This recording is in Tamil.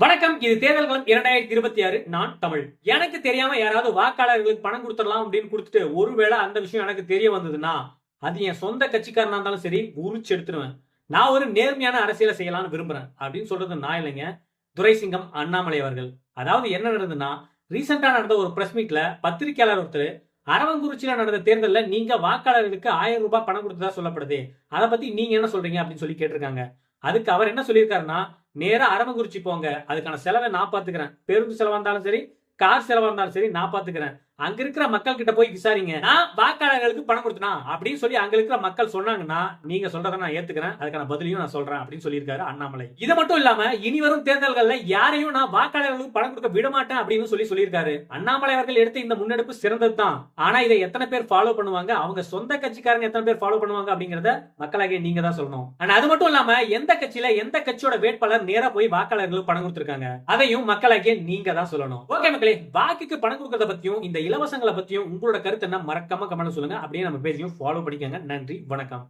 வணக்கம். இது தேர்தல் களம் 2026. நான் தமிழ். எனக்கு தெரியாம யாராவது வாக்காளர்களுக்கு பணம் கொடுத்துடலாம் அப்படின்னு கொடுத்துட்டு ஒருவேளை அந்த விஷயம் எனக்கு தெரிய வந்ததுன்னா அது என் சொந்த கட்சிக்காரனா இருந்தாலும் சரி உரிச்சு எடுத்துருவேன். நான் ஒரு நேர்மையான அரசியலை செய்யலாம்னு விரும்புறேன் அப்படின்னு சொல்றது நான் இல்லைங்க, துரைசிங்கம் அண்ணாமலை அவர்கள். அதாவது என்ன நடந்ததுன்னா, ரீசெண்டா நடந்த ஒரு பிரஸ் மீட்ல பத்திரிகையாளர் ஒருத்தர் அரவங்குறிச்சியில நடந்த தேர்தல்ல நீங்க வாக்காளர்களுக்கு 1000 ரூபாய் பணம் கொடுத்ததா சொல்லப்படுது, அதை பத்தி நீங்க என்ன சொல்றீங்க அப்படின்னு சொல்லி கேட்டிருக்காங்க. அதுக்கு அவர் என்ன சொல்லியிருக்காருன்னா, நேரா அரவங்குறிச்சி போங்க, அதுக்கான செலவை நான் பாத்துக்கிறேன். பேருந்து செலவா இருந்தாலும் சரி, கார் செலவா இருந்தாலும் சரி நான் பாத்துக்கிறேன். அங்க இருக்கிற மக்கள் கிட்ட போய் விசாரிங்க, நான் வாக்காளர்களுக்கு பணம் கொடுத்தனா அப்படின்னு சொல்லி அங்க இருக்கிற மக்கள் சொன்னாங்கன்னா நீங்க சொல்றதை நான் ஏத்துக்கிறேன், அதுக்கான பதிலையும் நான் சொல்றேன் அப்படின்னு சொல்லியிருக்காரு அண்ணாமலை. இது மட்டும் இல்லாம இனி வரும் தேர்தல்கள்ல யாரையும் நான் வாக்காளர்களுக்கு பணம் கொடுக்க விட மாட்டேன் அப்படின்னு சொல்லியிருக்காரு. அண்ணாமலை அவர்கள் எடுத்த இந்த முன்னெடுப்பு சிறந்தது தான். ஆனா இதை எத்தனை பேர் ஃபாலோ பண்ணுவாங்க, அவங்க சொந்த கட்சிக்காரங்க எத்தனை பேர் ஃபாலோ பண்ணுவாங்க அப்படிங்கறத மக்களாகிய நீங்க தான் சொல்லணும். ஆனா அது மட்டும் இல்லாம எந்த கட்சியில எந்த கட்சியோட வேட்பாளர் நேரா போய் வாக்காளர்களுக்கு பணம் கொடுத்திருக்காங்க அதையும் மக்களாகிய நீங்க தான் சொல்லணும். ஓகே மக்களே, வாக்குக்கு பணம் கொடுக்கறத பத்தியும் இந்த இலவசங்களை பத்தியும் உங்களோட கருத்து என்ன மறக்காம கமெண்ட் சொல்லுங்க. அப்படியே நம்ம பேஜையும் ஃபாலோ பண்ணிக்கோங்க. நன்றி, வணக்கம்.